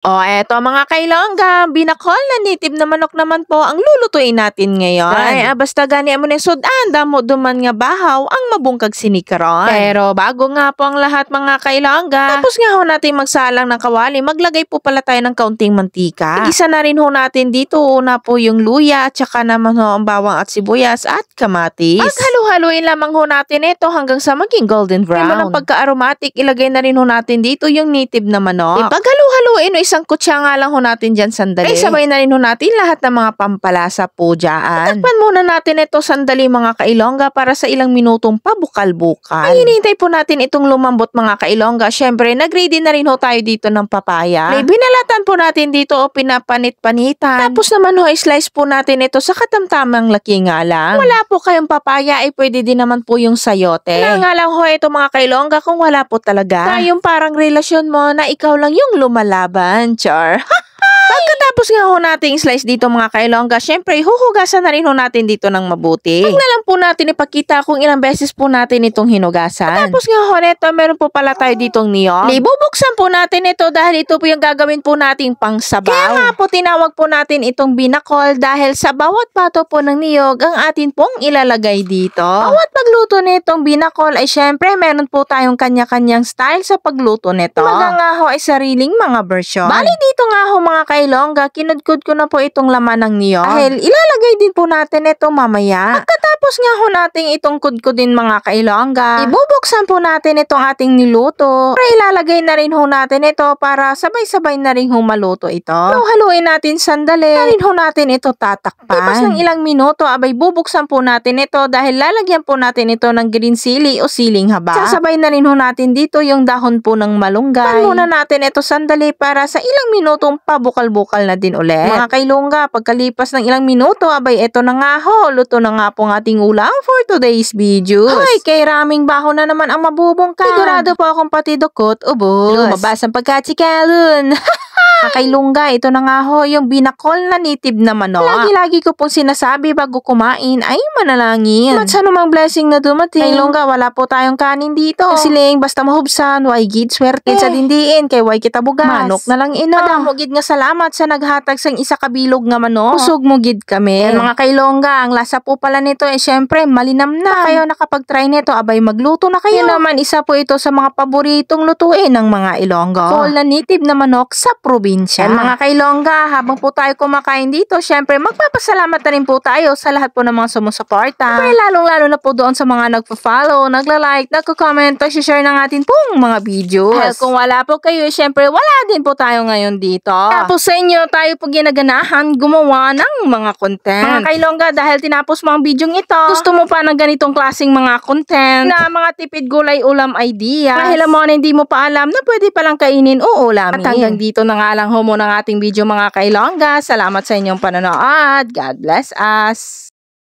O eto mga kailongga, binakol na native na manok naman po ang lulutuin natin ngayon. Ay, basta gani mo ni sudan, damo duman nga bahaw ang mabungkag sinikaron. Pero bago nga po ang lahat mga kailongga, tapos nga ho natin magsalang ng kawali, maglagay po pala tayo ng kaunting mantika. Igisa na rin ho natin dito, una po yung luya, at saka naman ho ang bawang at sibuyas at kamatis. Paghalu-haluin lamang ho natin ito hanggang sa maging golden brown. Kaya ng pagka-aromatic, ilagay na rin ho natin dito yung native na manok. Paghalu-haluin o isang kutsa nga lang ho natin dyan sandali. Ay sabay na rin ho natin lahat ng mga pampalasa po dyan. Takpan muna natin ito sandali mga kailongga para sa ilang minutong pabukal-bukal. Ay hinihintay po natin itong lumambot mga kailongga. Syempre, nag-ready na rin ho tayo dito ng papaya. Ay binalatan po natin dito o pinapanit-panitan. Tapos naman ho, slice po natin ito sa katamtamang laki nga lang. Wala po kayong papaya ay pwede din naman po yung sayote. Kaya nga lang ho ito mga kailongga kung wala po talaga. Yung parang relasyon mo na ikaw lang yung lumalaban, char. Pagkatapos nga ho nating slice dito mga kailongga, syempre huhugasan na rin ho natin dito ng mabuti. Huwag na lang po natin ipakita kung ilang beses po natin itong hinugasan. Tapos nga ho neto, meron po pala tayo ditong niyog. Bubuksan po natin ito dahil ito po yung gagawin po nating pangsabaw. Kaya nga po tinawag po natin itong binakol dahil sa bawat pato po ng niyog ang atin pong ilalagay dito. Bawat pagluto nitong binakol ay syempre meron po tayong kanya-kanyang style sa pagluto nito. Mga nga ho ay sariling mga version. Bali dito nga ho mga kailongga, kinudkod ko na po itong laman ng niyog. Dahil ilalagay din po natin ito mamaya. Pagkatapos nga ho nating itong kudkudin mga kailongga, ibubuksan po natin itong ating niluto. Para ilalagay na rin ho natin ito para sabay-sabay na rin ho maluto ito. Haluin natin sandali. Na rin ho natin ito tatakpan. Tapos ng ilang minuto, abay bubuksan po natin ito dahil lalagyan po natin ito ng green sili o siling haba. Sasabay na rin ho natin dito yung dahon po ng malunggay. Muna natin ito sandali para sa ilang minutong pabukal-bukal na din ulit. Mga kailongga, pagkalipas ng ilang minuto, abay eto na nga ho, luto na nga po ang ating ulam for today's video. Ay, kay raming baho na naman ang mabubungkal. Sigurado po akong pati dukot, ubos. Lumabas ang pagkatsikalon. Mga kailongga, ito na nga ho, yung binakol na native na manok. Lagi-lagi ko pong sinasabi bago kumain ay manalangin. At sa namang blessing na dumating. Kailongga, wala po tayong kanin dito. Siling basta mahubsan, why gid swerte sa dindiin, kay why kita bugas. Manok na lang ino. Madamo gid nga salamat sa naghatag sang isa kabilog nga manok. Usog mo gid kami. Yan mga kailongga, ang lasa po pala nito ay syempre malinam na. Kayo nakapag-try nito, abay magluto na kayo. Yan naman isa po ito sa mga paboritong lutuin ng mga Ilonggo. Call na native na manok sa probinsya. Yan mga kailongga, habang po tayo kumakain dito, syempre magpapasalamat na rin po tayo sa lahat po ng mga sumusuporta. Pero lalong-lalo na po doon sa mga nagpa-follow, nagla-like, nagko-comment, share ng atin pong mga videos. Dahil kung wala po kayo, syempre wala din po tayo ngayon dito. Tapos sa inyo, tayo po ginaganahan gumawa ng mga content. Mga kailongga, dahil tinapos mo ang video ito, gusto mo pa ng ganitong klaseng mga content na mga tipid gulay ulam ideas. Dahil mo na hindi mo pa alam na pwede palang kainin o ulamin. At hanggang dito na nga lang ho muna ng ating video mga kailongga. Salamat sa inyong panonood. God bless us.